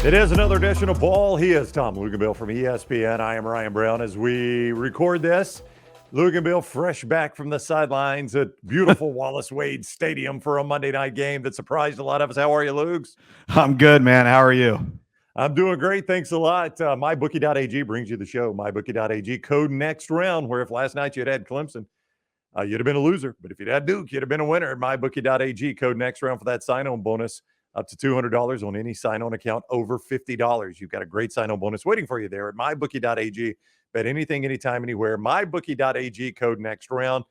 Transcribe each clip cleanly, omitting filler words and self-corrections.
It is another edition of Ball. He is Tom Luginbill from ESPN. I am Ryan Brown. As we record this, Luginbill fresh back from the sidelines at beautiful Wallace Wade Stadium for a Monday night game that surprised a lot of us. How are you, Lugs? I'm good, man. How are you? I'm doing great. Thanks a lot. MyBookie.ag brings you the show. MyBookie.ag, code next round, where if last night you'd had Clemson, you'd have been a loser. But if you'd had Duke, you'd have been a winner. MyBookie.ag, code next round for that sign-on bonus. Up to $200 on any sign-on account over $50. You've got a great sign-on bonus waiting for you there at mybookie.ag. Bet anything, anytime, anywhere. Mybookie.ag, code next round.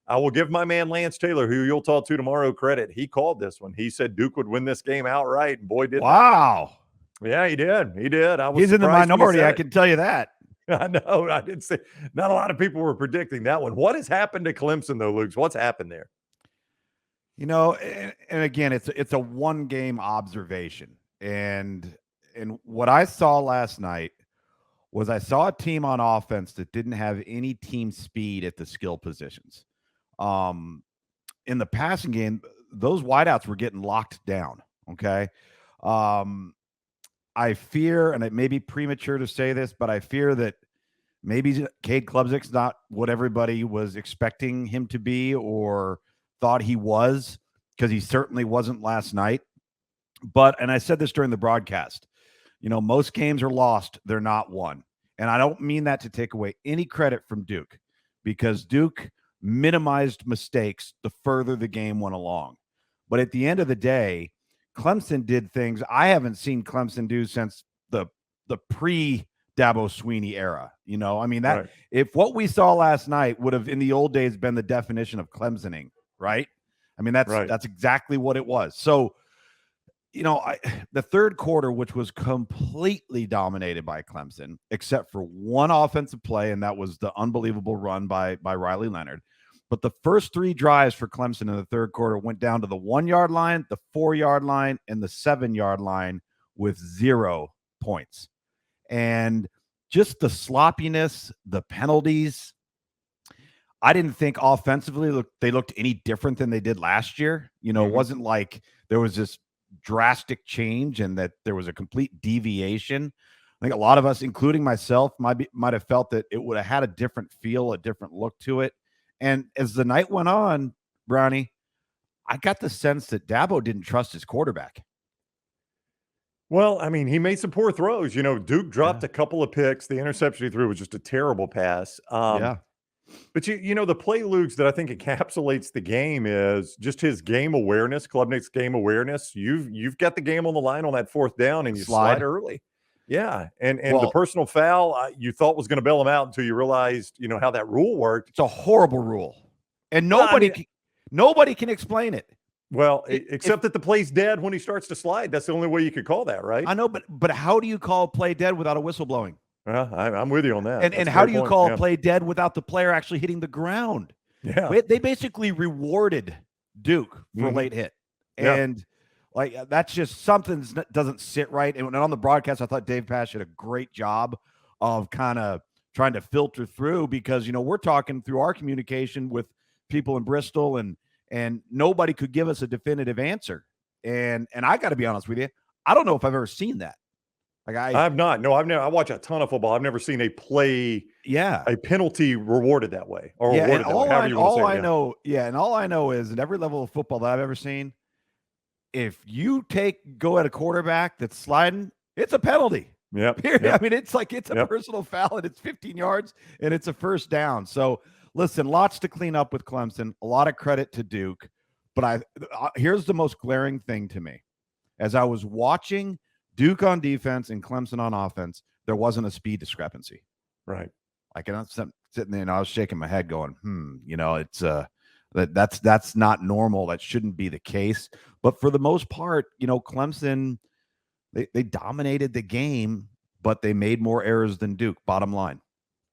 I will give my man Lance Taylor, who you'll talk to tomorrow, credit. He called this one. He said Duke would win this game outright, and boy, did wow. Yeah, he did. He did. He's in the minority, I can tell you that. I know. I did say not a lot of people were predicting that one. What has happened to Clemson, though, Luke? What's happened there? You know, and again, it's a one-game observation. And what I saw last night was I saw a team on offense that didn't have any team speed at the skill positions. In the passing game, those wideouts were getting locked down, okay? I fear, and it may be premature to say this, but I fear that maybe Cade Klubnik's not what everybody was expecting him to be or thought he was, because he certainly wasn't last night. But, and I said this during the broadcast, you know, most games are lost, they're not won. And I don't mean that to take away any credit from Duke, because Duke minimized mistakes the further the game went along. But at the end of the day, Clemson did things I haven't seen Clemson do since the pre-Dabo Swinney era. You know, I mean, that right. If what we saw last night would have in the old days been the definition of Clemsoning, right? I mean, that's exactly what it was. So, you know, the third quarter, which was completely dominated by Clemson, except for one offensive play, and that was the unbelievable run by Riley Leonard. But the first three drives for Clemson in the third quarter went down to the 1 yard line, the 4 yard line, and the 7 yard line with 0 points. And just the sloppiness, the penalties. I didn't think offensively they looked any different than they did last year. You know, It wasn't like there was this drastic change and that there was a complete deviation. I think a lot of us, including myself, might have felt that it would have had a different feel, a different look to it. And as the night went on, Brownie, I got the sense that Dabo didn't trust his quarterback. Well, I mean, he made some poor throws. You know, Duke dropped a couple of picks. The interception he threw was just a terrible pass. But, you know, the play, Luke, that I think encapsulates the game is just his game awareness, Klubnik's game awareness. You've got the game on the line on that fourth down, and you slide early. Yeah, and the personal foul you thought was going to bail him out until you realized, you know, how that rule worked. It's a horrible rule, and nobody can explain it. Well, except that the play's dead when he starts to slide. That's the only way you could call that, right? I know, but how do you call a play dead without a whistle blowing? I'm with you on that. And how do you call a play dead without the player actually hitting the ground? Yeah, they basically rewarded Duke for a late hit, and like that's just something that doesn't sit right. And on the broadcast, I thought Dave Pasch did a great job of kind of trying to filter through, because, you know, we're talking through our communication with people in Bristol, and nobody could give us a definitive answer. And I got to be honest with you, I don't know if I've ever seen that. Like I have not. No, I've never. I watch a ton of football. I've never seen a play, a penalty rewarded that way, or rewarded that way. All I know is at every level of football that I've ever seen, if you go at a quarterback that's sliding, it's a penalty. Yep. I mean, it's like it's a personal foul, and it's 15 yards, and it's a first down. So listen, lots to clean up with Clemson. A lot of credit to Duke, but here's the most glaring thing to me: as I was watching Duke on defense and Clemson on offense, there wasn't a speed discrepancy. Right. Like, I'm sitting there and I was shaking my head going, you know, it's that's not normal. That shouldn't be the case. But for the most part, you know, Clemson, they dominated the game, but they made more errors than Duke, bottom line.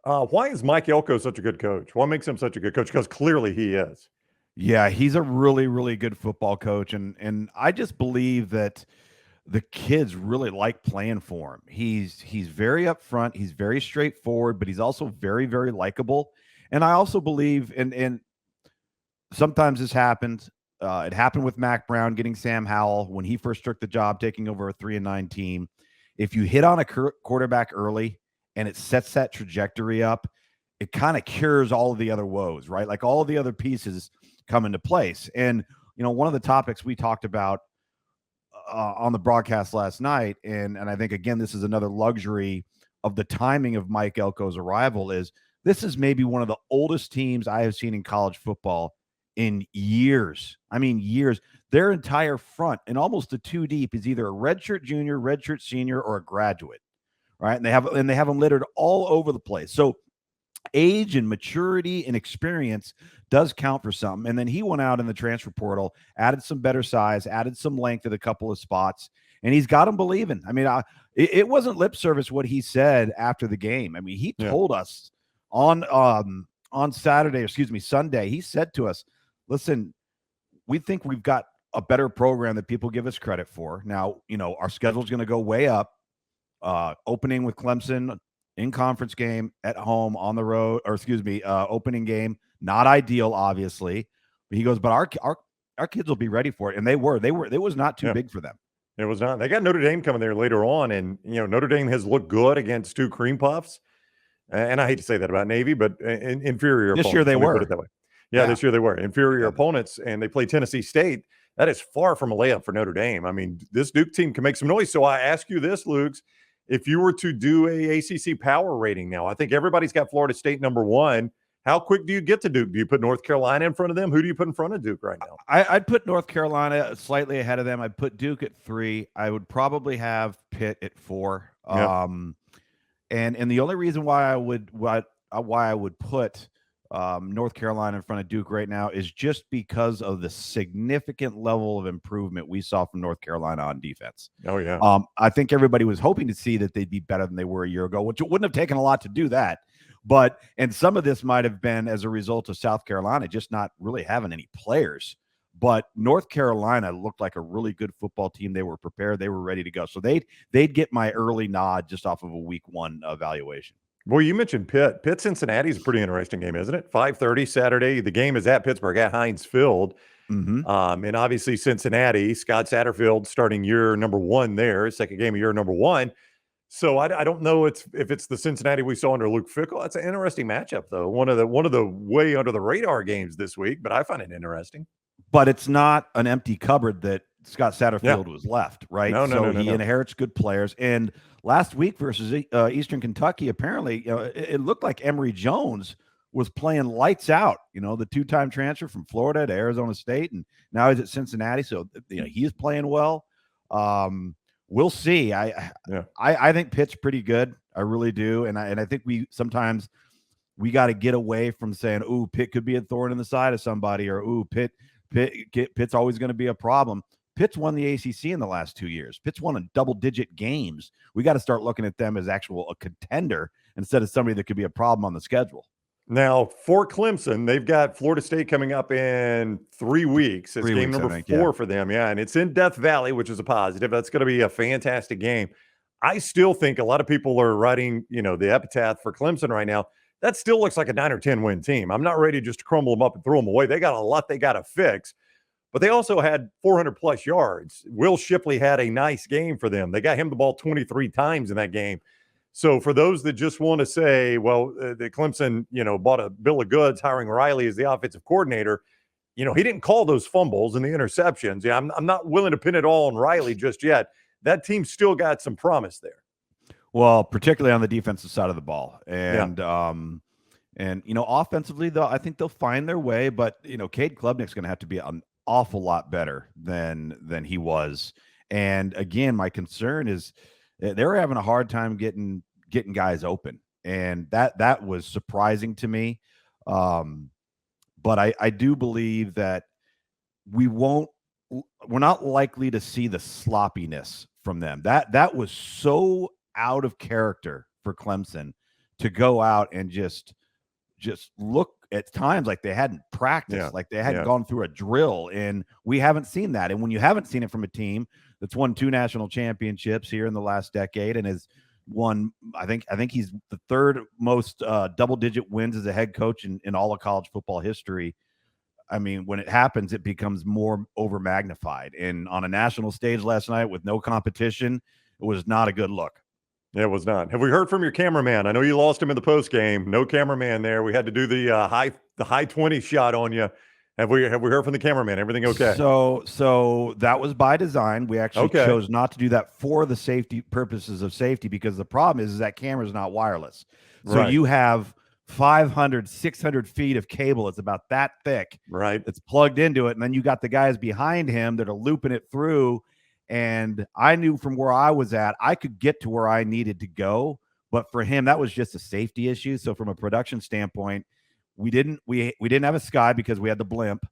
Why is Mike Elko such a good coach? What makes him such a good coach? Because clearly he is. Yeah, he's a really, really good football coach. And I just believe that the kids really like playing for him. He's very upfront. He's very straightforward, but he's also very, very likable. And I also believe, and sometimes this happens. It happened with Mac Brown getting Sam Howell when he first took the job, taking over a 3-9 team. if you hit on a quarterback early and it sets that trajectory up, it kind of cures all of the other woes, right? Like all the other pieces come into place. And, one of the topics we talked about on the broadcast last night, and I think, again, this is another luxury of the timing of Mike Elko's arrival, is this is maybe one of the oldest teams I have seen in college football in years. I mean, years. Their entire front and almost the two deep is either a redshirt junior, redshirt senior, or a graduate, right? And they have them littered all over the place. So age and maturity and experience does count for something. And then he went out in the transfer portal, added some better size, added some length at a couple of spots, and he's got them believing. I mean, it wasn't lip service what he said after the game. I mean, he told us on Sunday, he said to us, listen, we think we've got a better program that people give us credit for. Now, our schedule is going to go way up, opening with Clemson, in conference game, at home, on the road, opening game, not ideal, obviously. But he goes, but our kids will be ready for it. And they were. It was not too big for them. It was not. They got Notre Dame coming there later on, and Notre Dame has looked good against two cream puffs. And I hate to say that about Navy, but inferior opponents. This year they were. Put it that way. Yeah, this year they were inferior opponents, and they play Tennessee State. That is far from a layup for Notre Dame. I mean, this Duke team can make some noise. So I ask you this, Luke. If you were to do a ACC power rating now, I think everybody's got Florida State number one. How quick do you get to Duke? Do you put North Carolina in front of them? Who do you put in front of Duke right now? I'd put North Carolina slightly ahead of them. I'd put Duke at 3. I would probably have Pitt at 4. Yep. And the only reason why I would put North Carolina in front of Duke right now is just because of the significant level of improvement we saw from North Carolina on defense. Oh, yeah. I think everybody was hoping to see that they'd be better than they were a year ago, which it wouldn't have taken a lot to do that. And some of this might have been as a result of South Carolina just not really having any players. But North Carolina looked like a really good football team. They were prepared. They were ready to go. So they'd get my early nod just off of a week 1 evaluation. Well, you mentioned Pitt. Pitt Cincinnati is a pretty interesting game, isn't it? 5:30 Saturday. The game is at Pittsburgh at Heinz Field. Mm-hmm. And obviously Cincinnati, Scott Satterfield starting year number 1 there, second game of year number 1. So I don't know if it's the Cincinnati we saw under Luke Fickell. That's an interesting matchup, though. One of the way under the radar games this week, but I find it interesting. But it's not an empty cupboard that Scott Satterfield was left, right? No. He inherits good players. And last week versus Eastern Kentucky, apparently, it looked like Emory Jones was playing lights out. The 2-time transfer from Florida to Arizona State, and now he's at Cincinnati. So he's playing well. We'll see. I think Pitt's pretty good. I really do, and I think we sometimes got to get away from saying, "Ooh, Pitt could be a thorn in the side of somebody," or "Ooh, Pitt's always going to be a problem." Pitt's won the ACC in the last 2 years. Pitt's won in double-digit games. We got to start looking at them as a contender instead of somebody that could be a problem on the schedule. Now, for Clemson, they've got Florida State coming up in 3 weeks. It's game number 4 for them. Yeah, and it's in Death Valley, which is a positive. That's going to be a fantastic game. I still think a lot of people are writing, the epitaph for Clemson right now. That still looks like a 9 or 10 win team. I'm not ready just to crumble them up and throw them away. They got a lot they got to fix. But they also had 400-plus yards. Will Shipley had a nice game for them. They got him the ball 23 times in that game. So for those that just want to say, well, the Clemson, bought a bill of goods hiring Riley as the offensive coordinator, he didn't call those fumbles and the interceptions. Yeah, I'm not willing to pin it all on Riley just yet. That team still got some promise there. Well, particularly on the defensive side of the ball. And offensively, though, I think they'll find their way. But, Cade Klubnik's going to have to be an awful lot better than he was. And, again, my concern is they're having a hard time getting guys open. And that was surprising to me. But I do believe that we're not likely to see the sloppiness from them. That was so out of character for Clemson to go out and just look at times like they hadn't practiced, like they hadn't gone through a drill, and we haven't seen that. And when you haven't seen it from a team that's won 2 national championships here in the last decade and has won, I think he's the 3rd most double-digit wins as a head coach in all of college football history. I mean, when it happens, it becomes more over magnified. And on a national stage last night with no competition, It was not a good look. Yeah, it was not. Have we heard from your cameraman? I know you lost him in the post game. No cameraman there. We had to do the high 20 shot on you. Have we heard from the cameraman? Everything okay? So that was by design. We actually chose not to do that for the safety purposes of safety, because the problem is that camera is not wireless. So you have 500, 600 feet of cable. It's about that thick. Right. It's plugged into it. And then you got the guys behind him that are looping it through. And I knew from where I was at, I could get to where I needed to go. But for him, that was just a safety issue. So from a production standpoint, we didn't have a sky because we had the blimp.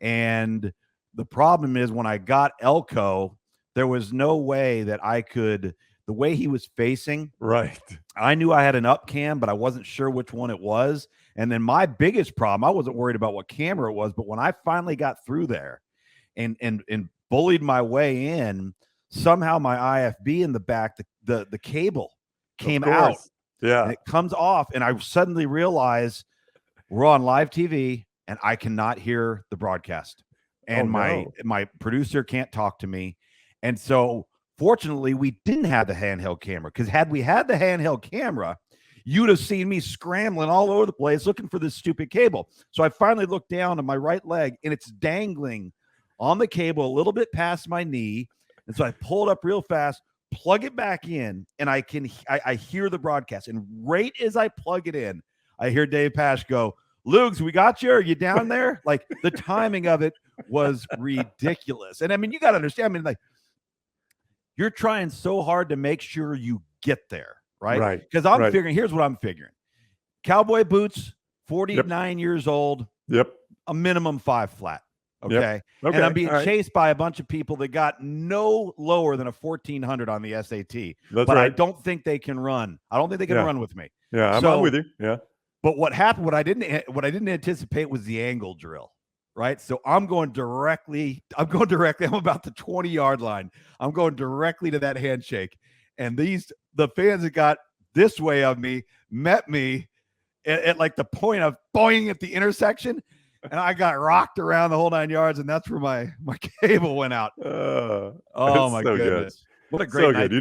And the problem is, when I got Elko, there was no way that I could, the way he was facing. Right. I knew I had an up cam, but I wasn't sure which one it was. And then my biggest problem, I wasn't worried about what camera it was, but when I finally got through there and bullied my way in, somehow my IFB in the back, the cable came out. Yeah. And it comes off, and I suddenly realize we're on live TV and I cannot hear the broadcast. And my producer can't talk to me. And so fortunately, we didn't have the handheld camera, because had we had the handheld camera, you'd have seen me scrambling all over the place looking for this stupid cable. So I finally looked down at my right leg, and it's dangling on the cable a little bit past my knee. And so I pull it up real fast, plug it back in, and I hear the broadcast. And right as I plug it in, I hear Dave Pasch go, "Lugs, we got you. Are you down there?" Like, the timing of it was ridiculous. And I mean, you got to understand, I mean, like, you're trying so hard to make sure you get there, right? Right. Because I'm figuring, here's what I'm figuring. Cowboy boots, 49 years old. Yep. A minimum 5 flat. Okay. Yep. Okay. And I'm being chased by a bunch of people that got no lower than a 1400 on the SAT. That's but right. I don't think they can run. I don't think they can run with me. Yeah, I'm with you. Yeah. But what happened, what I didn't anticipate was the angle drill, right? So I'm going directly. I'm about the 20-yard line. I'm going directly to that handshake. And the fans that got this way of me met me at like the point of boing at the intersection. And I got rocked around the whole 9 yards, and that's where my cable went out. Oh my goodness. Good. What a great night,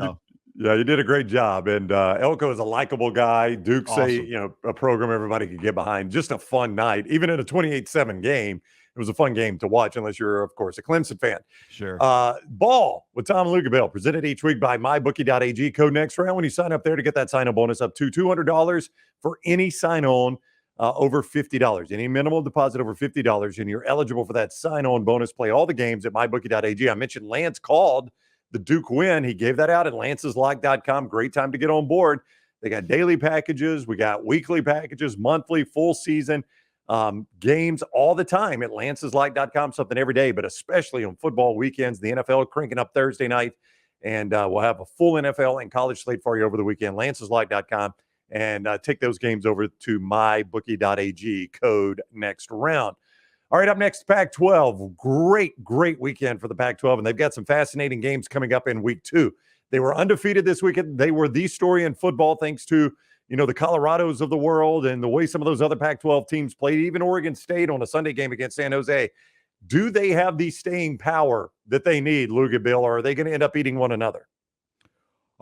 you did a great job. And Elko is a likable guy. Duke's awesome. A program everybody could get behind. Just a fun night. Even in a 28-7 game, it was a fun game to watch, unless you're, of course, a Clemson fan. Sure. Ball with Tom Luginbill, presented each week by mybookie.ag. Code next round when you sign up there to get that sign-up bonus up to $200 for any sign-on over $50. Any minimal deposit over $50, and you're eligible for that sign-on bonus. Play all the games at mybookie.ag. I mentioned Lance called the Duke win. He gave that out at lanceslock.com. Great time to get on board. They got daily packages. We got weekly packages, monthly, full season games all the time at lanceslock.com. Something every day, but especially on football weekends. The NFL cranking up Thursday night, and we'll have a full NFL and college slate for you over the weekend. lanceslock.com. And take those games over to mybookie.ag. Code next round. All right, up next, Pac-12. Great weekend for the Pac-12, and they've got some fascinating games coming up in week 2. They were undefeated this weekend. They were the story in football, thanks to the Colorados of the world and the way some of those other Pac-12 teams played. Even Oregon State on a Sunday game against San Jose. Do they have the staying power that they need, Luginbill, or are they going to end up eating one another?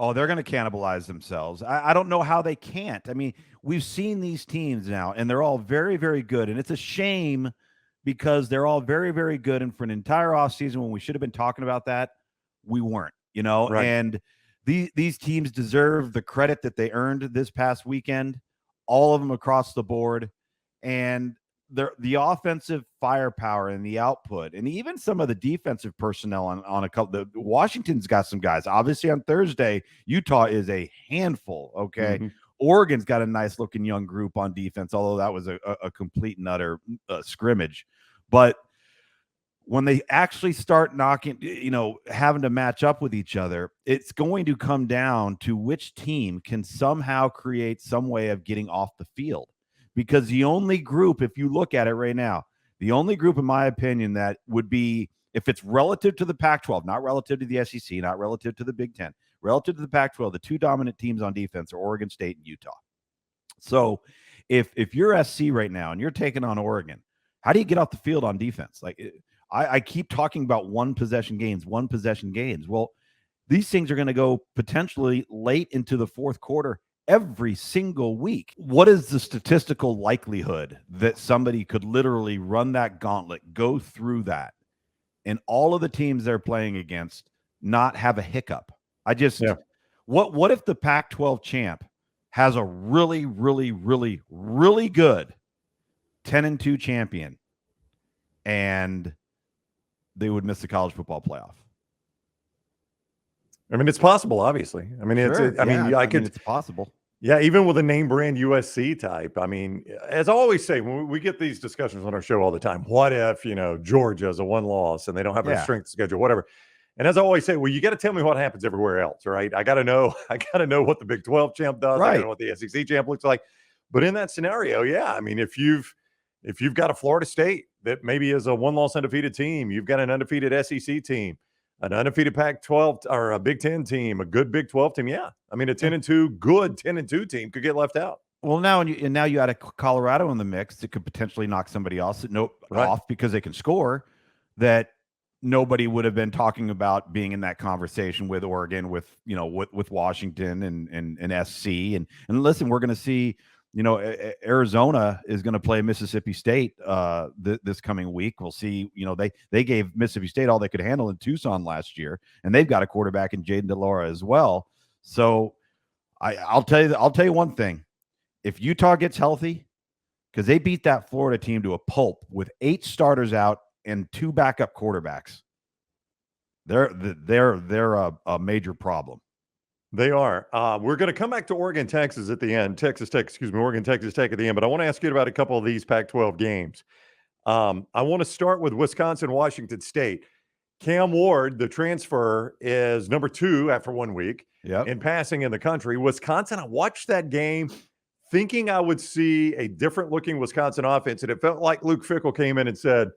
Oh, they're going to cannibalize themselves. I don't know how they can't. I mean, we've seen these teams now, and they're all very, very good. And it's a shame because they're all very, very good. And for an entire offseason, when we should have been talking about that, we weren't, Right. And these teams deserve the credit that they earned this past weekend, all of them across the board. And the offensive firepower and the output, and even some of the defensive personnel on a couple. Washington's got some guys. Obviously, on Thursday, Utah is a handful. Okay, Oregon's got a nice looking young group on defense, although that was a complete and utter scrimmage. But when they actually start knocking, having to match up with each other, it's going to come down to which team can somehow create some way of getting off the field. Because the only group, if you look at it right now, the only group, in my opinion, that would be, if it's relative to the Pac-12, not relative to the SEC, not relative to the Big Ten, relative to the Pac-12, the two dominant teams on defense are Oregon State and Utah. So if you're SC right now and you're taking on Oregon, how do you get off the field on defense? Like, I keep talking about one possession gains. Well, these things are going to go potentially late into the fourth quarter every single week. What is the statistical likelihood that somebody could literally run that gauntlet, go through that, and all of the teams they're playing against not have a hiccup? What if the Pac-12 champ has a really, really, really, really good 10-2 champion and they would miss the college football playoff? I mean, it's possible, obviously. I mean, it's possible. Yeah, even with a name brand USC type. I mean, as I always say, when we get these discussions on our show all the time, what if, Georgia's a one loss and they don't have a strength schedule, whatever. And as I always say, well, you got to tell me what happens everywhere else, right? I got to know what the Big 12 champ does. Right. I got to know what the SEC champ looks like. But in that scenario, yeah, I mean, if you've got a Florida State that maybe is a one-loss undefeated team, you've got an undefeated SEC team, an undefeated Pac-12 or a Big 10 team, a good Big 12 team. Yeah. I mean, a 10-2, good 10-2 team could get left out. Well, now you add a Colorado in the mix that could potentially knock somebody else off because they can score, that nobody would have been talking about being in that conversation with Oregon, with Washington and SC. And listen, we're going to see, Arizona is going to play Mississippi State this coming week. We'll see. They gave Mississippi State all they could handle in Tucson last year, and they've got a quarterback in Jaden DeLaura as well. So I'll tell you one thing: if Utah gets healthy, because they beat that Florida team to a pulp with 8 starters out and 2 backup quarterbacks, they're a major problem. They are. We're going to come back to Oregon, Texas at the end. Oregon, Texas Tech at the end. But I want to ask you about a couple of these Pac-12 games. I want to start with Wisconsin, Washington State. Cam Ward, the transfer, is number 2 after 1 week in passing in the country. Wisconsin, I watched that game thinking I would see a different-looking Wisconsin offense, and it felt like Luke Fickell came in and said,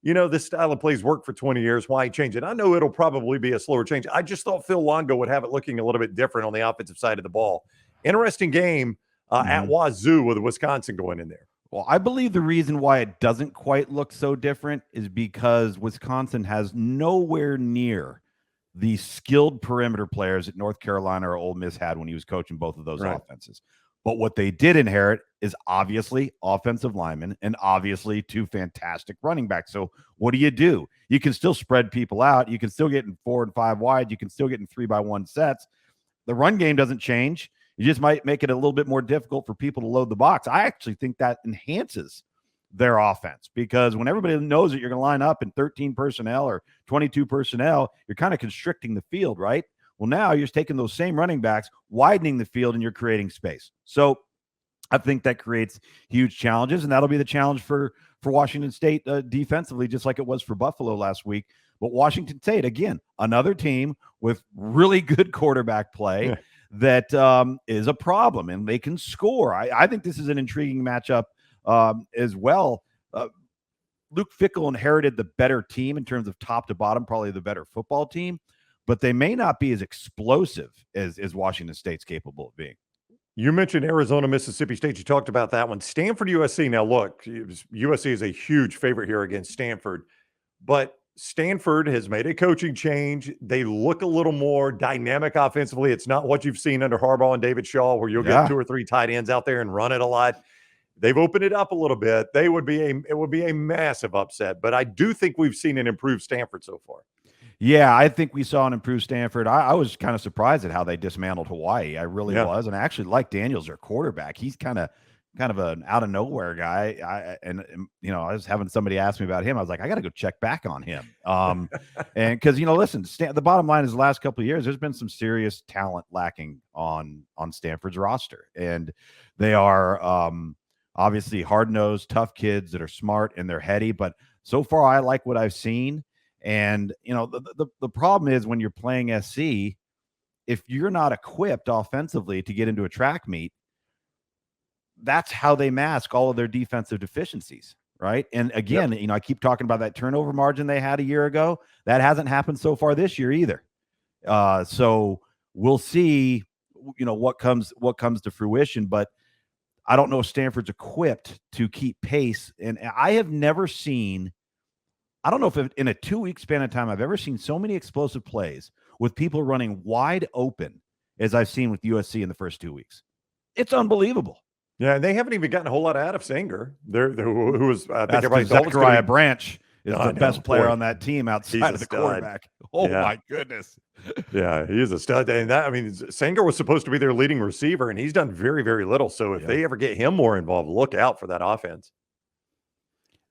this style of plays worked for 20 years. Why change it? I know it'll probably be a slower change. I just thought Phil Longo would have it looking a little bit different on the offensive side of the ball. Interesting game at Wazoo with Wisconsin going in there. Well, I believe the reason why it doesn't quite look so different is because Wisconsin has nowhere near the skilled perimeter players that North Carolina or Ole Miss had when he was coaching both of those offenses. But what they did inherit is obviously offensive linemen and obviously 2 fantastic running backs. So what do? You can still spread people out. You can still get in 4 and 5 wide. You can still get in 3-by-1 sets. The run game doesn't change. You just might make it a little bit more difficult for people to load the box. I actually think that enhances their offense, because when everybody knows that you're going to line up in 13 personnel or 22 personnel, you're kind of constricting the field, right? Well, now you're taking those same running backs, widening the field, and you're creating space. So I think that creates huge challenges, and that'll be the challenge for Washington State defensively, just like it was for Buffalo last week. But Washington State, again, another team with really good quarterback play that is a problem, and they can score. I think this is an intriguing matchup as well. Luke Fickell inherited the better team in terms of top to bottom, probably the better football team, but they may not be as explosive as Washington State's capable of being. You mentioned Arizona, Mississippi State. You talked about that one. Stanford, USC. Now, look, USC is a huge favorite here against Stanford, but Stanford has made a coaching change. They look a little more dynamic offensively. It's not what you've seen under Harbaugh and David Shaw, where you'll get 2 or 3 tight ends out there and run it a lot. They've opened it up a little bit. It would be a massive upset, but I do think we've seen an improved Stanford so far. Yeah, I think we saw an improved Stanford. I was kind of surprised at how they dismantled Hawaii. I really was, and I actually like Daniels, their quarterback. He's kind of an out of nowhere guy. I was having somebody ask me about him. I was like, I got to go check back on him. And because listen, the bottom line is the last couple of years, there's been some serious talent lacking on Stanford's roster, and they are obviously hard-nosed, tough kids that are smart and they're heady. But so far, I like what I've seen. And, the problem is when you're playing SC, if you're not equipped offensively to get into a track meet, that's how they mask all of their defensive deficiencies, right? And again, I keep talking about that turnover margin they had a year ago. That hasn't happened so far this year either. So we'll see, what comes to fruition. But I don't know if Stanford's equipped to keep pace. And I have never seen, I don't know if in a 2-week span of time, I've ever seen so many explosive plays with people running wide open, as I've seen with USC in the first 2 weeks. It's unbelievable. Yeah, and they haven't even gotten a whole lot out of Sanger. Who was, I think That's everybody thought was going Zachariah to be. Branch is I the know, best player boy. on that team He's outside a of the stud. quarterback. Oh, Yeah. my goodness. Yeah, he is a stud. And that, I mean, Sanger was supposed to be their leading receiver, and he's done very, very little. So if they ever get him more involved, look out for that offense.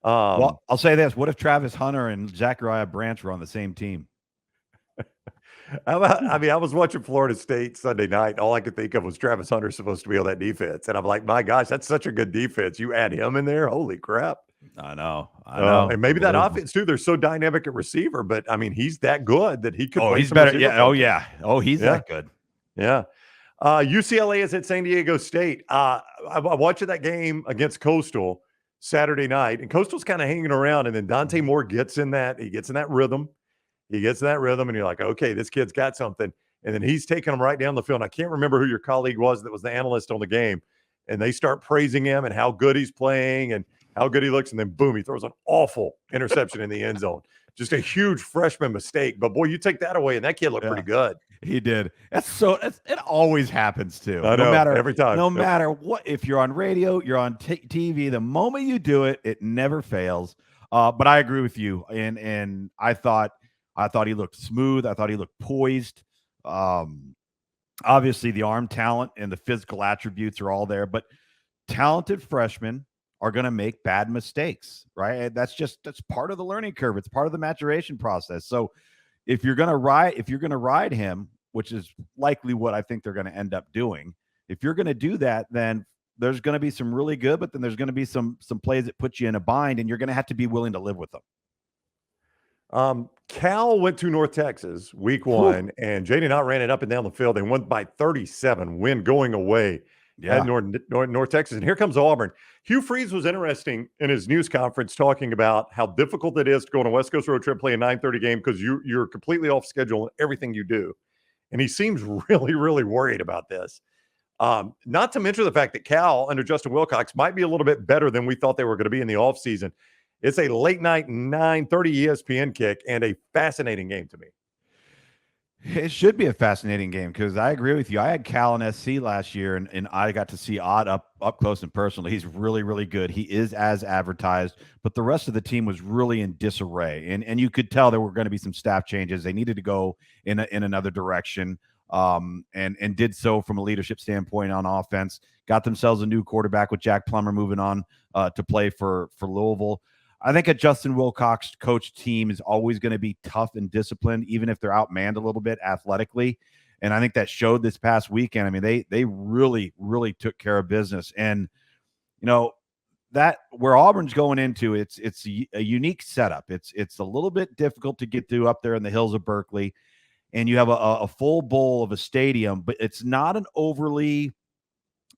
Well, I'll say this. What if Travis Hunter and Zachariah Branch were on the same team? I mean, I was watching Florida State Sunday night. All I could think of was Travis Hunter supposed to be on that defense. And I'm like, my gosh, that's such a good defense. You add him in there. Holy crap. I know. And maybe that offense too. They're so dynamic at receiver, but I mean, he's that good that he could play he's some better. receiver Yeah. Oh, function. yeah. Oh, he's that good. Yeah. UCLA is at San Diego State. I'm watching that game against Coastal Saturday night, and Coastal's kind of hanging around, and then Dante Moore gets in that rhythm. He gets in that rhythm, and you're like, okay, this kid's got something. And then he's taking them right down the field. And I can't remember who your colleague was that was the analyst on the game. And they start praising him and how good he's playing and how good he looks. And then, boom, he throws an awful interception in the end zone. Just a huge freshman mistake. But, boy, you take that away, and that kid looked pretty good. He did. It always happens, too. I know, every time. No matter what, if you're on radio, you're on TV, the moment you do it, it never fails. But I agree with you. And I thought he looked smooth. I thought he looked poised. Obviously, the arm talent and the physical attributes are all there, but talented freshmen are going to make bad mistakes, right? That's part of the learning curve. It's part of the maturation process. So if you're going to ride him, which is likely what I think they're going to end up doing, if you're going to do that, then there's going to be some really good, but then there's going to be some plays that put you in a bind, and you're going to have to be willing to live with them. Cal went to North Texas week 1, and Jaden Ott ran it up and down the field. They won by 37, win going away at North Texas. And here comes Auburn. Hugh Freeze was interesting in his news conference talking about how difficult it is to go on a West Coast road trip, play a 9:30 game because you're completely off schedule in everything you do. And he seems really, really worried about this. Not to mention the fact that Cal under Justin Wilcox might be a little bit better than we thought they were going to be in the offseason. It's a late night 9:30 ESPN kick and a fascinating game to me. It should be a fascinating game because I agree with you. I had Cal and SC last year, and I got to see Ott up close and personal. He's really, really good. He is as advertised, but the rest of the team was really in disarray, and you could tell there were going to be some staff changes. They needed to go in another direction, and did so from a leadership standpoint on offense. Got themselves a new quarterback with Jack Plummer moving on to play for Louisville. I think a Justin Wilcox coached team is always going to be tough and disciplined, even if they're outmanned a little bit athletically. And I think that showed this past weekend. I mean, they really, really took care of business. And, that where Auburn's going into, it's a unique setup. It's a little bit difficult to get to up there in the hills of Berkeley. And you have a full bowl of a stadium, but it's not an overly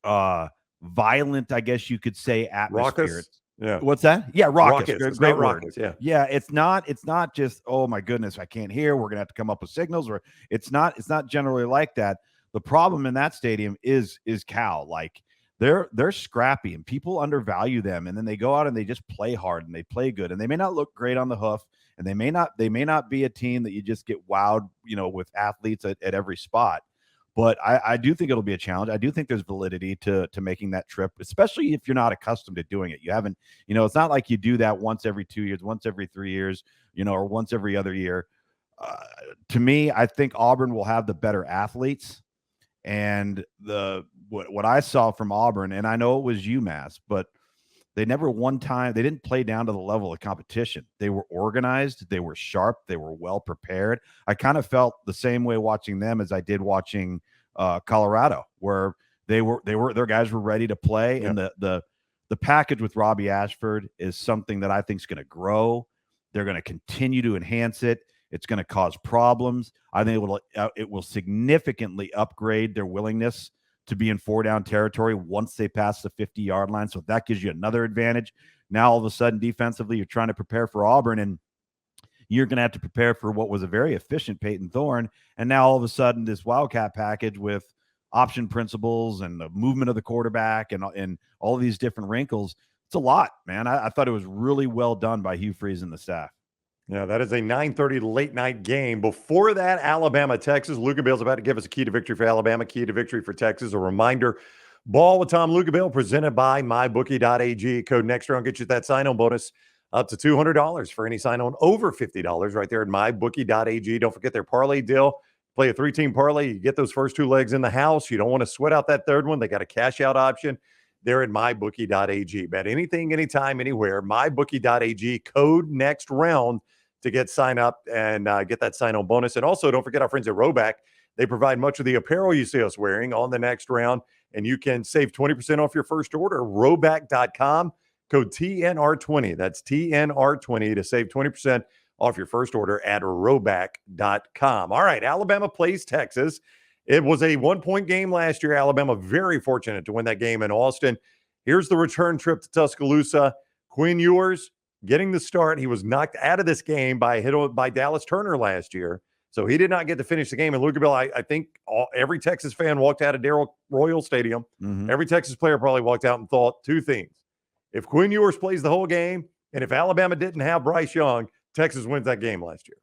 violent, I guess you could say, atmosphere. Raucous. Yeah. What's that? Yeah, raucous. Great word. Yeah. Yeah, it's not just, oh my goodness, I can't hear. We're gonna have to come up with signals, or it's not generally like that. The problem in that stadium is Cal. Like they're scrappy and people undervalue them, and then they go out and they just play hard and they play good, and they may not look great on the hoof, and they may not be a team that you just get wowed, with athletes at every spot. But I do think it'll be a challenge. I do think there's validity to making that trip, especially if you're not accustomed to doing it. You haven't, it's not like you do that once every 2 years, once every 3 years, or once every other year. To me, I think Auburn will have the better athletes. And what I saw from Auburn, and I know it was UMass, but they never one time, they didn't play down to the level of competition. They were organized, they were sharp, they were well prepared. I kind of felt the same way watching them as I did watching Colorado, where their guys were ready to play. Yeah. And the package with Robbie Ashford is something that I think is going to grow. They're going to continue to enhance it. It's going to cause problems. I think it will significantly upgrade their willingness to be in 4-down territory once they pass the 50-yard line. So that gives you another advantage. Now, all of a sudden, defensively, you're trying to prepare for Auburn, and you're going to have to prepare for what was a very efficient Peyton Thorne. And now, all of a sudden, this Wildcat package with option principles and the movement of the quarterback and all these different wrinkles, it's a lot, man. I thought it was really well done by Hugh Freeze and the staff. Yeah, that is a 9:30 late night game. Before that, Alabama, Texas. Luginbill's about to give us a key to victory for Alabama, key to victory for Texas. A reminder, Ball with Tom Luginbill presented by mybookie.ag. Code next round gets you that sign-on bonus up to $200 for any sign-on over $50 right there at mybookie.ag. Don't forget their parlay deal. Play a 3-team parlay. You get those first 2 legs in the house. You don't want to sweat out that third one. They got a cash-out option. They're at mybookie.ag. Bet anything, anytime, anywhere. Mybookie.ag. Code next round to get sign up and get that sign on bonus. And also, don't forget our friends at Roback. They provide much of the apparel you see us wearing on the next round, and you can save 20% off your first order. Roback.com, code TNR20. That's TNR20 to save 20% off your first order at Roback.com. All right, Alabama plays Texas. It was a 1-point game last year. Alabama very fortunate to win that game in Austin. Here's the return trip to Tuscaloosa. Quinn Ewers getting the start. He was knocked out of this game by a hit by Dallas Turner last year. So he did not get to finish the game. And Luginbill, I think every Texas fan walked out of Darrell Royal Stadium. Mm-hmm. Every Texas player probably walked out and thought 2 things. If Quinn Ewers plays the whole game, and if Alabama didn't have Bryce Young, Texas wins that game last year.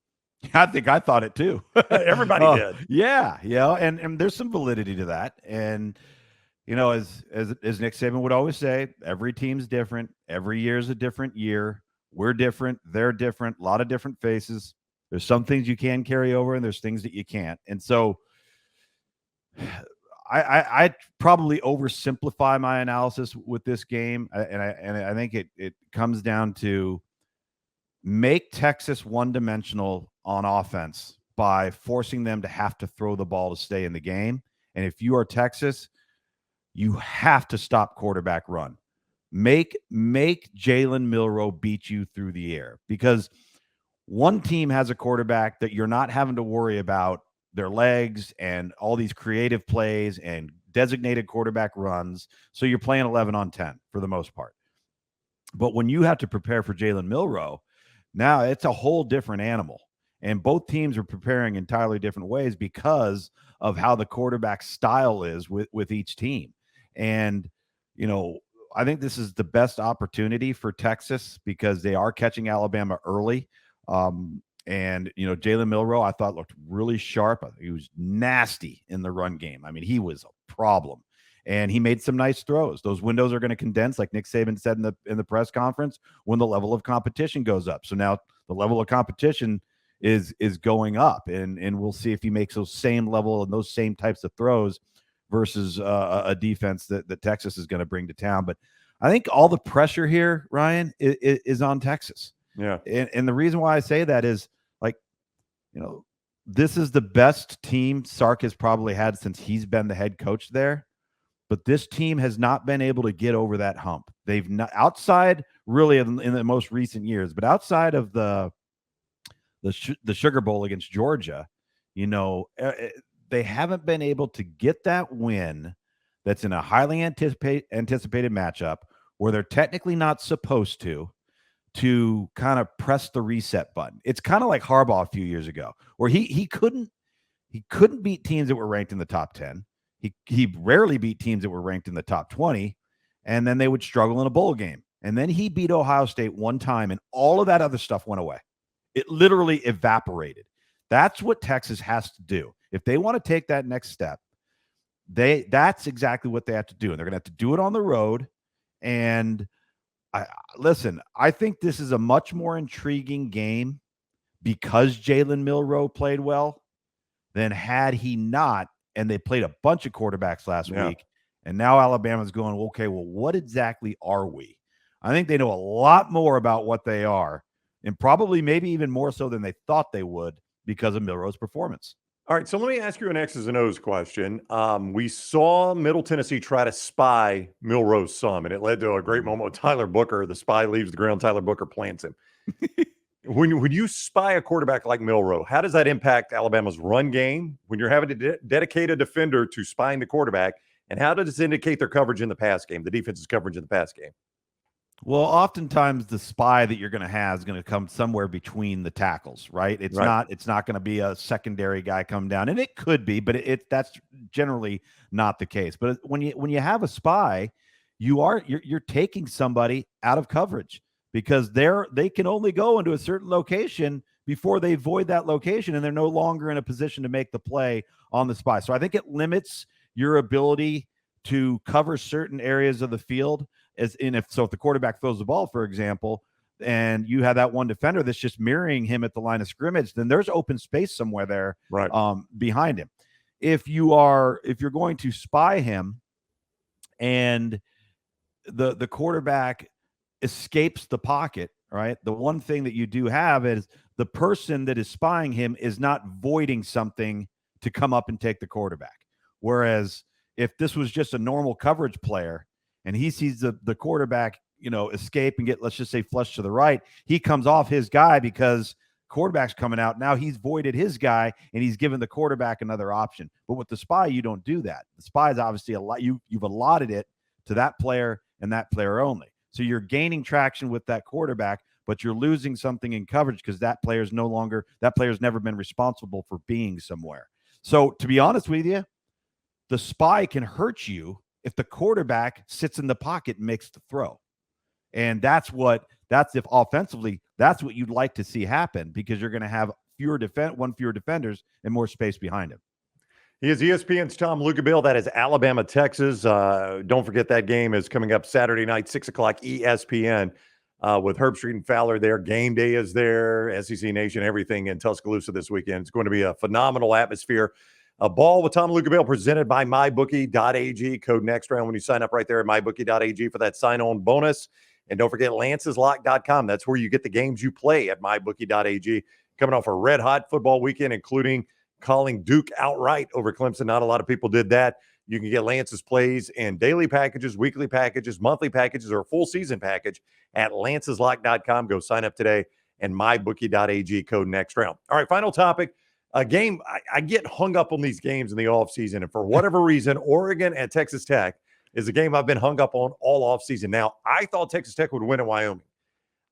I think I thought it too. Everybody did. Yeah. And there's some validity to that. And, as Nick Saban would always say, every team's different. Every year is a different year. We're different. They're different. A lot of different faces. There's some things you can carry over and there's things that you can't. And so I probably oversimplify my analysis with this game. And I think it comes down to make Texas one-dimensional on offense by forcing them to have to throw the ball to stay in the game. And if you are Texas, you have to stop quarterback run. Make Jalen Milroe beat you through the air, because one team has a quarterback that you're not having to worry about their legs and all these creative plays and designated quarterback runs. So you're playing 11 on 10 for the most part. But when you have to prepare for Jalen Milroe, now it's a whole different animal. And both teams are preparing entirely different ways because of how the quarterback style is with each team. And, I think this is the best opportunity for Texas because they are catching Alabama early. And, Jalen Milroe, I thought looked really sharp. He was nasty in the run game. I mean, he was a problem. And he made some nice throws. Those windows are going to condense, like Nick Saban said in the press conference, when the level of competition goes up. So now the level of competition is going up, and we'll see if he makes those same level and those same types of throws versus a defense that Texas is going to bring to town. But I think all the pressure here, Ryan, is on Texas. Yeah. And the reason why I say that is, this is the best team Sark has probably had since he's been the head coach there. But this team has not been able to get over that hump. They've not, outside really in the most recent years, but outside of the Sugar Bowl against Georgia, they haven't been able to get that win that's in a highly anticipated matchup where they're technically not supposed to kind of press the reset button. It's kind of like Harbaugh a few years ago, where he couldn't beat teams that were ranked in the top 10. He rarely beat teams that were ranked in the top 20, and then they would struggle in a bowl game. And then he beat Ohio State one time, and all of that other stuff went away. It literally evaporated. That's what Texas has to do. If they want to take that next step, that's exactly what they have to do. And they're going to have to do it on the road. And I think this is a much more intriguing game because Jalen Milroe played well than had he not. And they played a bunch of quarterbacks last week. And now Alabama's going, okay, well, what exactly are we? I think they know a lot more about what they are, and probably maybe even more so than they thought they would because of Milroe's performance. All right, so let me ask you an X's and O's question. We saw Middle Tennessee try to spy Milroe some, and it led to a great moment with Tyler Booker. The spy leaves the ground. Tyler Booker plants him. When you spy a quarterback like Milroe, how does that impact Alabama's run game when you're having to dedicate a defender to spying the quarterback? And how does this indicate their coverage in the pass game, the defense's coverage in the pass game? Well, oftentimes the spy that you're going to have is going to come somewhere between the tackles, right? It's not going to be a secondary guy come down, and it could be, but that's generally not the case. But when you have a spy, you're taking somebody out of coverage because they can only go into a certain location before they void that location, and they're no longer in a position to make the play on the spy. So I think it limits your ability to cover certain areas of the field. If the quarterback throws the ball, for example, and you have that one defender that's just mirroring him at the line of scrimmage, then there's open space somewhere there, right, behind him. If you're going to spy him and the quarterback escapes the pocket, right? The one thing that you do have is the person that is spying him is not voiding something to come up and take the quarterback. Whereas if this was just a normal coverage player and he sees the quarterback, escape and get, let's just say, flush to the right, he comes off his guy because quarterback's coming out. Now he's voided his guy and he's given the quarterback another option. But with the spy, you don't do that. The spy is obviously a lot. You've allotted it to that player and that player only. So you're gaining traction with that quarterback, but you're losing something in coverage because that player's never been responsible for being somewhere. So to be honest with you, the spy can hurt you if the quarterback sits in the pocket and makes the throw. And that's if offensively, that's what you'd like to see happen, because you're going to have fewer defenders and more space behind him. He is ESPN's Tom Luginbill. That is Alabama, Texas. Don't forget that game is coming up Saturday night, 6 o'clock ESPN, with Herb Street and Fowler there. Game day is there, SEC Nation, everything in Tuscaloosa this weekend. It's going to be a phenomenal atmosphere. A ball with Tom Luginbill presented by mybookie.ag. Code next round when you sign up right there at mybookie.ag for that sign-on bonus. And don't forget lanceslock.com. That's where you get the games you play at mybookie.ag. Coming off a red-hot football weekend, including calling Duke outright over Clemson. Not a lot of people did that. You can get Lance's plays in daily packages, weekly packages, monthly packages, or a full season package at lanceslock.com. Go sign up today and mybookie.ag. Code next round. All right, final topic. A game, I get hung up on these games in the offseason, and for whatever reason, Oregon and Texas Tech is a game I've been hung up on all offseason. Now, I thought Texas Tech would win at Wyoming.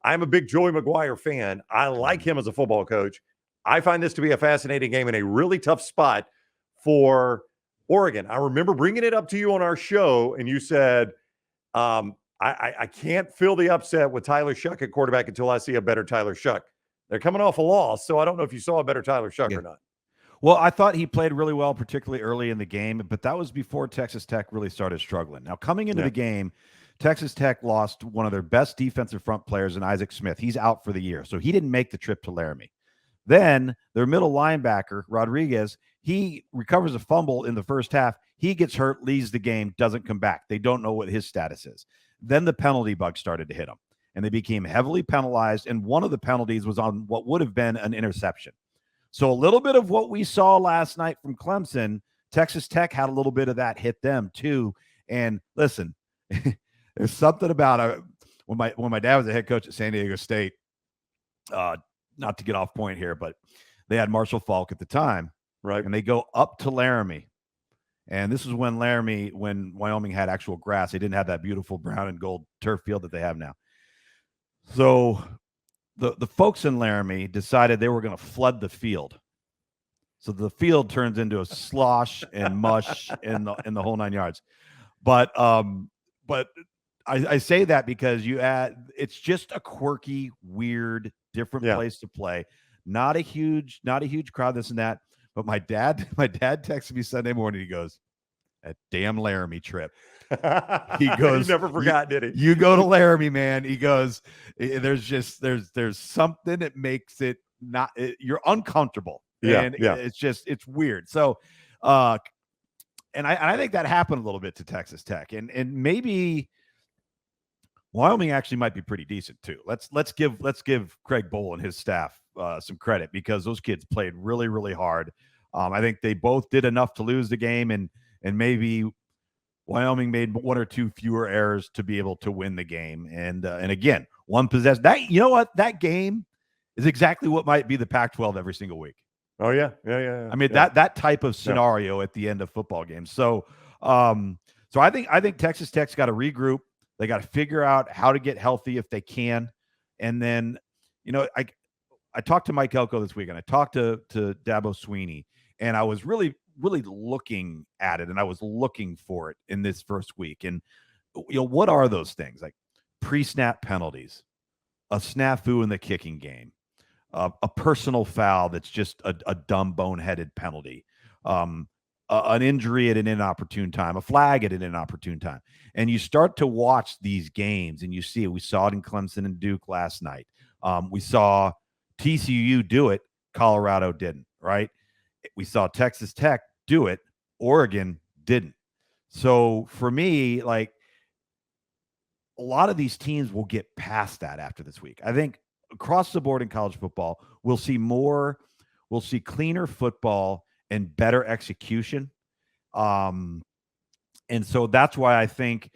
I'm a big Joey McGuire fan. I like him as a football coach. I find this to be a fascinating game and a really tough spot for Oregon. I remember bringing it up to you on our show, and you said, I can't feel the upset with Tyler Shuck at quarterback until I see a better Tyler Shuck. They're coming off a loss, so I don't know if you saw a better Tyler Shuck or not. Well, I thought he played really well, particularly early in the game, but that was before Texas Tech really started struggling. Now, coming into the game, Texas Tech lost one of their best defensive front players in Isaac Smith. He's out for the year, so he didn't make the trip to Laramie. Then their middle linebacker, Rodriguez, he recovers a fumble in the first half. He gets hurt, leaves the game, doesn't come back. They don't know what his status is. Then the penalty bug started to hit them, and they became heavily penalized, and one of the penalties was on what would have been an interception. So a little bit of what we saw last night from Clemson, Texas Tech had a little bit of that hit them too. And listen, there's something about when my dad was a head coach at San Diego State, not to get off point here, but they had Marshall Faulk at the time, right? And they go up to Laramie. And this is when Wyoming had actual grass. They didn't have that beautiful brown and gold turf field that they have now. So the folks in Laramie decided they were going to flood the field. So the field turns into a slosh and mush in the whole 9 yards. But I say that because it's just a quirky, weird, different place to play. Not a huge crowd, this and that. But my dad texted me Sunday morning. He goes, "A damn Laramie trip." He goes, he never forgot, did he? You go to Laramie, man. He goes, there's something that makes it not, you're uncomfortable. And it's weird. So, and I think that happened a little bit to Texas Tech, and maybe Wyoming actually might be pretty decent too. Let's give Craig Bowl and his staff some credit, because those kids played really, really hard. I think they both did enough to lose the game, and maybe Wyoming made one or two fewer errors to be able to win the game. And again, one possession. That, you know what, that game is exactly what might be the Pac-12 every single week. Oh yeah. I mean, that type of scenario at the end of football games. So I think Texas Tech's got to regroup. They got to figure out how to get healthy if they can. And then, I talked to Mike Elko this week, and I talked to Dabo Sweeney, and I was really looking at it, and I was looking for it in this first week. And what are those things? Like pre-snap penalties, a snafu in the kicking game, a personal foul that's just a dumb boneheaded penalty, an injury at an inopportune time, a flag at an inopportune time. And you start to watch these games and you see it. We saw it in Clemson and Duke last night. We saw TCU do it. Colorado didn't, right? We saw Texas Tech do it. Oregon didn't. So for me, like, a lot of these teams will get past that after this week. I think across the board in college football, we'll see cleaner football and better execution. And so that's why I think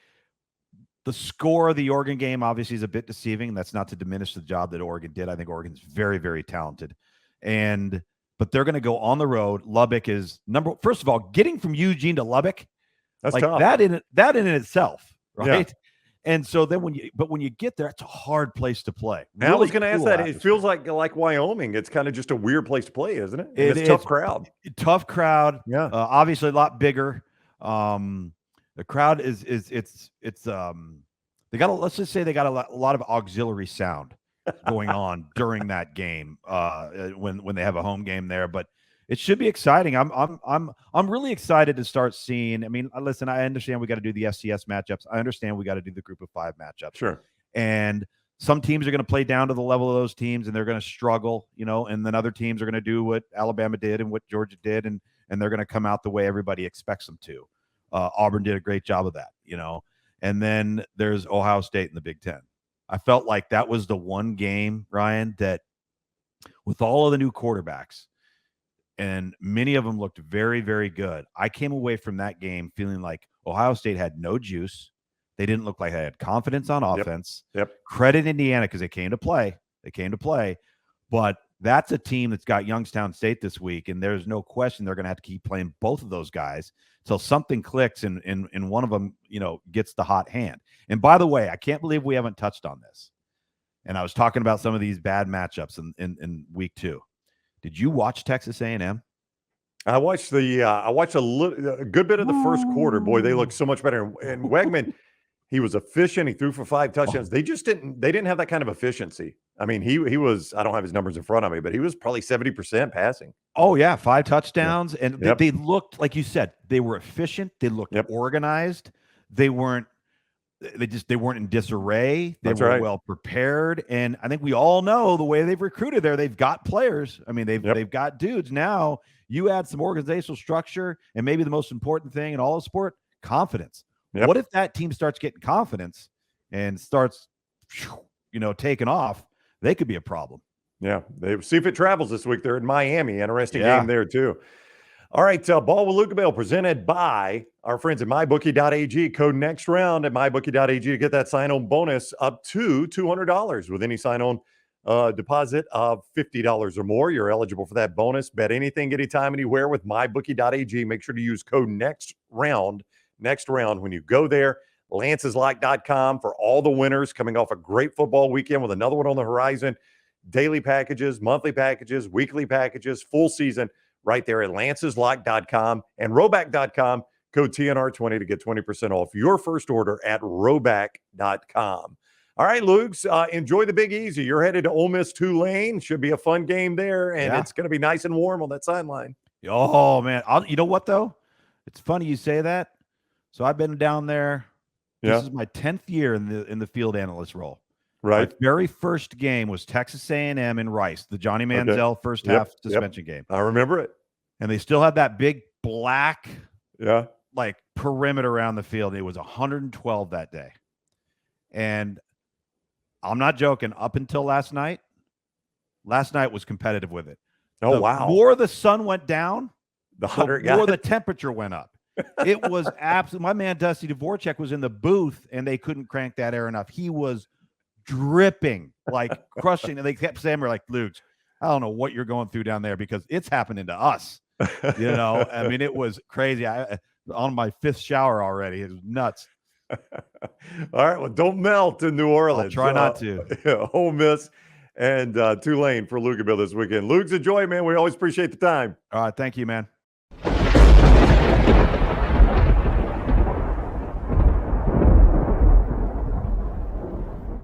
the score of the Oregon game obviously is a bit deceiving. That's not to diminish the job that Oregon did. I think Oregon's very, very talented. But they're going to go on the road. Lubbock is first of all, getting from Eugene to Lubbock, That's like tough. that in itself, right? Yeah. And so then when you get there, it's a hard place to play. And I was Really going to ask cool that. It atmosphere. feels like Wyoming. It's kind of just a weird place to play, isn't it? And It it's a is. tough crowd. Tough crowd. Yeah. Obviously a lot bigger. The crowd is they got let's just say they got a lot of auxiliary sound going on during that game when they have a home game there. But it should be exciting. I'm really excited to start seeing. I mean, listen, I understand we got to do the FCS matchups. I understand we got to do the Group of 5 matchups. Sure. And some teams are going to play down to the level of those teams, and they're going to struggle, and then other teams are going to do what Alabama did and what Georgia did, and they're going to come out the way everybody expects them to. Auburn did a great job of that, And then there's Ohio State in the Big Ten. I felt like that was the one game, Ryan, that with all of the new quarterbacks, and many of them looked very, very good. I came away from that game feeling like Ohio State had no juice. They didn't look like they had confidence on offense. Yep. Credit Indiana because they came to play. But that's a team that's got Youngstown State this week, and there's no question they're going to have to keep playing both of those guys until something clicks and one of them, gets the hot hand. And by the way, I can't believe we haven't touched on this. And I was talking about some of these bad matchups in week 2. Did you watch Texas A&M? I watched a good bit of the first quarter. Boy, they looked so much better. And Wegman, he was efficient. He threw for 5 touchdowns. They didn't have that kind of efficiency. I mean, he was, I don't have his numbers in front of me, but he was probably 70% passing. Oh yeah, 5 touchdowns. Yeah. And Yep. they looked, like you said, they were efficient. They looked organized. They weren't in disarray. They That's were right. well prepared. And I think we all know the way they've recruited there. They've got players. I mean, they've got dudes. Now you add some organizational structure, and maybe the most important thing in all of sport, confidence. Yep. What if that team starts getting confidence and starts, taking off? They could be a problem. Yeah. They see if it travels this week. They're in Miami. Interesting game there too. All right, Ball with Luginbill presented by our friends at mybookie.ag. Code next round at mybookie.ag to get that sign-on bonus up to $200 with any sign-on deposit of $50 or more. You're eligible for that bonus. Bet anything, anytime, anywhere with mybookie.ag. Make sure to use code next round when you go there. Lanceslock.com for all the winners coming off a great football weekend with another one on the horizon. Daily packages, monthly packages, weekly packages, full season. Right there at lanceslock.com and roback.com. Code TNR20 to get 20% off your first order at roback.com. All right, Luke's, enjoy the Big Easy. You're headed to Ole Miss Tulane. Should be a fun game there, and it's going to be nice and warm on that sideline. Oh, man. You know what, though? It's funny you say that. So I've been down there. This is my 10th year in the field analyst role. Right. My very first game was Texas A&M in Rice, the Johnny Manziel first half suspension game. I remember it. And they still had that big black like perimeter around the field. It was 112 that day. And I'm not joking. Up until last night was competitive with it. Oh, wow. The more the sun went down, the more the temperature went up. It was absolutely. My man Dusty Dvorak was in the booth, and they couldn't crank that air enough. He was dripping, like crushing. And they kept saying, "We're like, Luke, I don't know what you're going through down there because it's happening to us." I mean, it was crazy. I on my 5th shower already. It was nuts. All right. Well, don't melt in New Orleans. I'll try not to. Ole Miss and Tulane for Luginbill this weekend. Luke's, enjoy, man. We always appreciate the time. All right. Thank you, man.